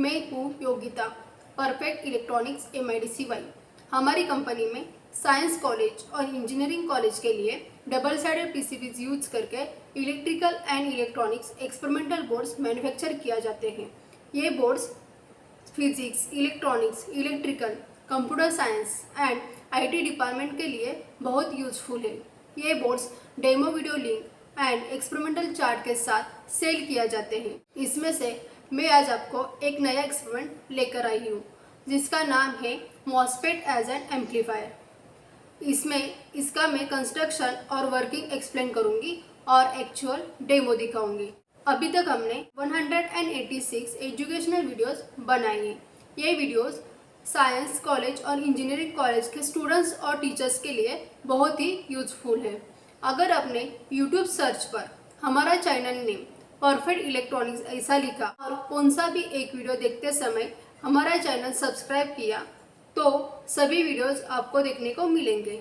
मैं हूँ Yogita, perfect electronics MIDCY। हमारी कंपनी में साइंस कॉलेज और इंजीनियरिंग कॉलेज के लिए डबल साइडेड PCBs यूज करके electrical and electronics experimental boards manufacture किया जाते हैं। ये boards physics, electronics, electrical, computer science and IT department के लिए बहुत यूजफुल है। ये boards demo video link and experimental chart के साथ सेल किया जाते हैं। इसमें से मैं आज आपको एक नया एक्सपेरिमेंट लेकर आई हूँ जिसका नाम है मॉसफेट एज एन एम्पलीफायर। इसका मैं कंस्ट्रक्शन और वर्किंग एक्सप्लेन करूँगी और एक्चुअल डेमो दिखाऊंगी। अभी तक हमने 186 एजुकेशनल वीडियोस बनाए हैं। ये वीडियोस साइंस कॉलेज और इंजीनियरिंग कॉलेज के स्टूडेंट्स और टीचर्स के लिए बहुत ही यूजफुल है। अगर आपने यूट्यूब सर्च पर हमारा चैनल नेम परफेक्ट इलेक्ट्रॉनिक्स ऐसा लिखा और कौन सा भी एक वीडियो देखते समय हमारा चैनल सब्सक्राइब किया तो सभी वीडियोस आपको देखने को मिलेंगे।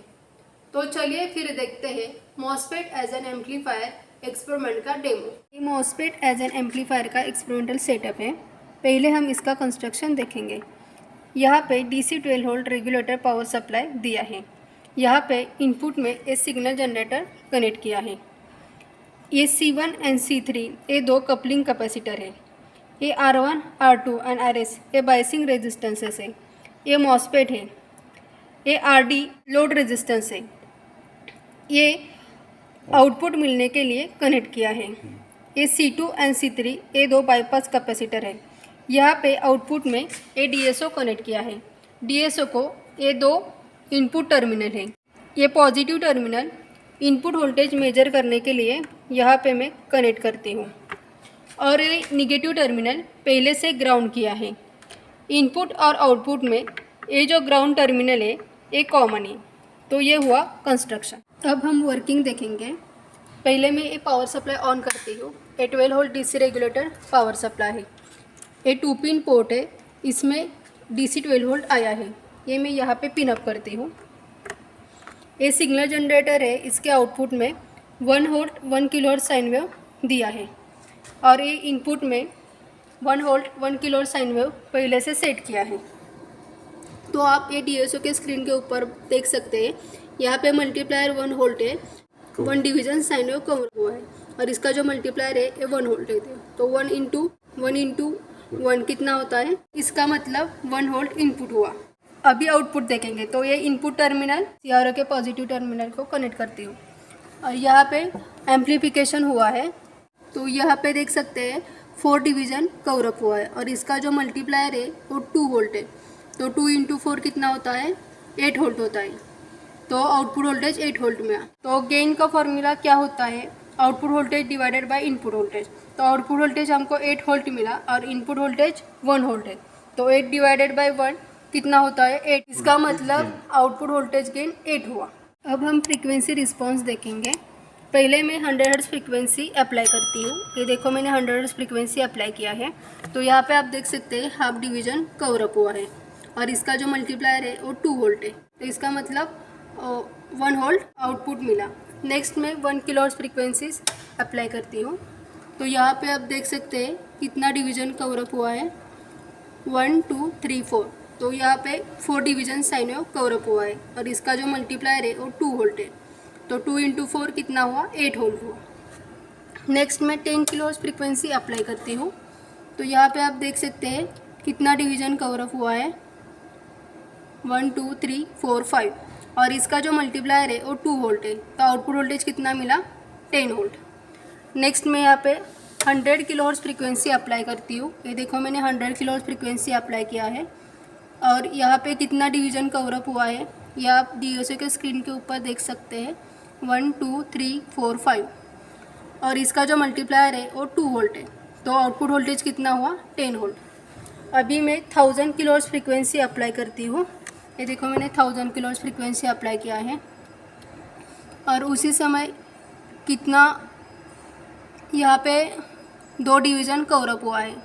तो चलिए फिर देखते हैं MOSFET as an amplifier experiment का डेमो। ये मॉसफेट एज एन एम्पलीफायर का एक्सपेरिमेंटल सेटअप है। पहले हम इसका कंस्ट्रक्शन देखेंगे। यहाँ पे DC 12 volt regulator power supply दिया है। यहाँ पे इनपुट में एक सिग्नल जनरेटर कनेक्ट किया है। ये C1 एंड C3 ये दो कपलिंग कैपेसिटर है। ये R1, R2 एंड RS ये बाइसिंग रेजिस्टेंसेस है। ये मॉसफेट है। ये RD लोड रेजिस्टेंस है। ये आउटपुट मिलने के लिए कनेक्ट किया है। ये C2 एंड C3 ये दो बाईपास कैपेसिटर है। यहाँ पे आउटपुट में ये DSO कनेक्ट किया है। DSO को ये दो इनपुट टर्मिनल है। ये positive terminal input voltage measure करने के लिए यहाँ पे मैं कनेक्ट करती हूँ और ये निगेटिव टर्मिनल पहले से ग्राउंड किया है। इनपुट और आउटपुट में ये जो ग्राउंड टर्मिनल है ये कॉमन है। तो ये हुआ कंस्ट्रक्शन। अब हम वर्किंग देखेंगे। पहले मैं ये पावर सप्लाई ऑन करती हूँ। ये 12 volt DC regulator power supply है। ये 2 पिन पोर्ट है। इसमें DC 12 वोल्ट आया है। ये मैं यहाँ पे पिन अप करती हूँ। ये सिग्नल जनरेटर है। इसके आउटपुट में 1 वोल्ट 1 किलोहर्ट्ज़ साइन वेव दिया है और ये इनपुट में 1 वोल्ट 1 किलोहर्ट्ज़ साइन वेव पहले से सेट किया है। तो आप ये DSO के स्क्रीन के ऊपर देख सकते हैं। यहाँ पे मल्टीप्लायर 1 वोल्ट है। 1 डिवीजन साइन वेव कवर हुआ है और इसका जो मल्टीप्लायर है ये 1 वोल्ट है। तो 1 इंटू 1 कितना होता है? इसका मतलब 1 वोल्ट इनपुट हुआ। अभी आउटपुट देखेंगे तो ये इनपुट टर्मिनल CRO के पॉजिटिव टर्मिनल को कनेक्ट करती हूँ और यहाँ पे एम्पलीफिकेशन हुआ है। तो यहाँ पे देख सकते हैं 4 डिवीज़न कवर अप हुआ है और इसका जो मल्टीप्लायर है वो 2 वोल्ट है। तो 2 इंटू 4 कितना होता है? 8 वोल्ट होता है। तो आउटपुट वोल्टेज 8 वोल्ट में। तो गेन का फॉर्मूला क्या होता है? Output voltage divided by input voltage. तो आउटपुट वोल्टेज हमको 8 वोल्ट मिला और इनपुट वोल्टेज 1 वोल्ट है। तो 8 डिवाइडेड बाय 1 कितना होता है? 8। इसका मतलब आउटपुट वोल्टेज गेन 8 हुआ। अब हम फ्रीक्वेंसी रिस्पांस देखेंगे। पहले मैं 100 हर्ट्ज़ फ्रीक्वेंसी अप्लाई करती हूँ। ये देखो मैंने 100 हर्ट्ज़ फ्रीक्वेंसी अप्लाई किया है। तो यहाँ पे आप देख सकते हैं हाफ डिवीजन कवर अप हुआ है और इसका जो मल्टीप्लायर है वो 2 वोल्ट है। तो इसका मतलब 1 वोल्ट आउटपुट मिला। नेक्स्ट में 1 किलोहर्ट्ज़ फ्रीक्वेंसीज अप्लाई करती हूँ। तो यहाँ पे आप देख सकते हैं कितना डिवीजन कवर अप हुआ है? 1 2 3 4। तो यहाँ पे 4 division sine wave cover up हुआ है और इसका जो मल्टीप्लायर है वो 2 वोल्ट है। तो 2 इंटू 4 कितना हुआ? 8 वोल्ट हुआ। नेक्स्ट मैं 10 किलोहर्ट्ज़ फ्रीक्वेंसी अप्लाई करती हूँ। तो यहाँ पे आप देख सकते हैं कितना डिवीजन कवर अप हुआ है? 1 2 3 4 5 और इसका जो मल्टीप्लायर है वो 2 वोल्ट है। तो आउटपुट वोल्टेज कितना मिला? 10 वोल्ट। नेक्स्ट मैं यहाँ पे 100 किलोहर्ट्ज़ फ्रीक्वेंसी अप्लाई करती हूँ। ये देखो मैंने 100 किलोहर्ट्ज़ फ्रीक्वेंसी अप्लाई किया है और यहाँ पे कितना डिवीजन कवर अप हुआ है ये आप DSO के स्क्रीन के ऊपर देख सकते हैं। 1 2 3 4 5 और इसका जो मल्टीप्लायर है वो 2 वोल्ट है। तो आउटपुट वोल्टेज कितना हुआ? 10 वोल्ट। अभी मैं 1000 किलोहर्ट्ज़ फ्रीक्वेंसी अप्लाई करती हूँ। ये देखो मैंने 1000 किलोहर्ट्ज़ फ्रीक्वेंसी अप्लाई किया है और उसी समय कितना यहाँ पे 2 डिवीज़न कवर अप हुआ है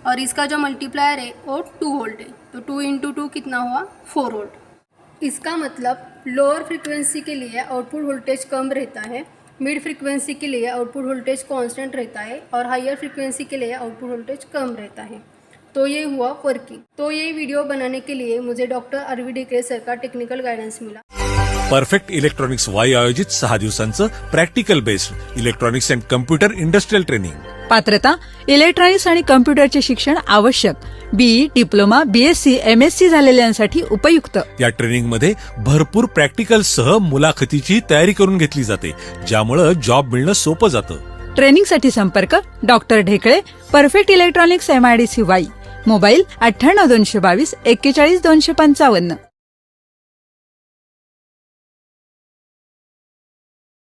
और इसका जो मल्टीप्लायर है वो 2 वोल्ट है। तो 2 इंटू 2 कितना हुआ? 4 वोल्ट। इसका मतलब लोअर फ्रीक्वेंसी के लिए आउटपुट वोल्टेज कम रहता है, मिड फ्रीक्वेंसी के लिए आउटपुट वोल्टेज कांस्टेंट रहता है और हायर फ्रीक्वेंसी के लिए आउटपुट वोल्टेज कम रहता है। तो ये हुआ वर्किंग। तो ये वीडियो बनाने के लिए मुझे डॉक्टर आरवी डेकरे सर का टेक्निकल गाइडेंस मिला। परफेक्ट इलेक्ट्रॉनिक्स वाई आयोजित 6 दिवसांचं practical based electronics and computer industrial training. पात्रता इलेक्ट्रॉनिक्स आणि कम्प्युटरचे शिक्षण आवश्यक, बीई, डिप्लोमा, बीएससी, एमएससी झालेल्यांसाठी उपयुक्त। या ट्रेनिंगमध्ये भरपूर प्रॅक्टिकल सह मुलाखतीची तयारी करून घेतली जाते, ज्यामुळे जॉब मिळणं सोपं जातं। ट्रेनिंगसाठी संपर्क doctor Dhekale, perfect electronics MIDC Wai, mobile 98 222 41 255।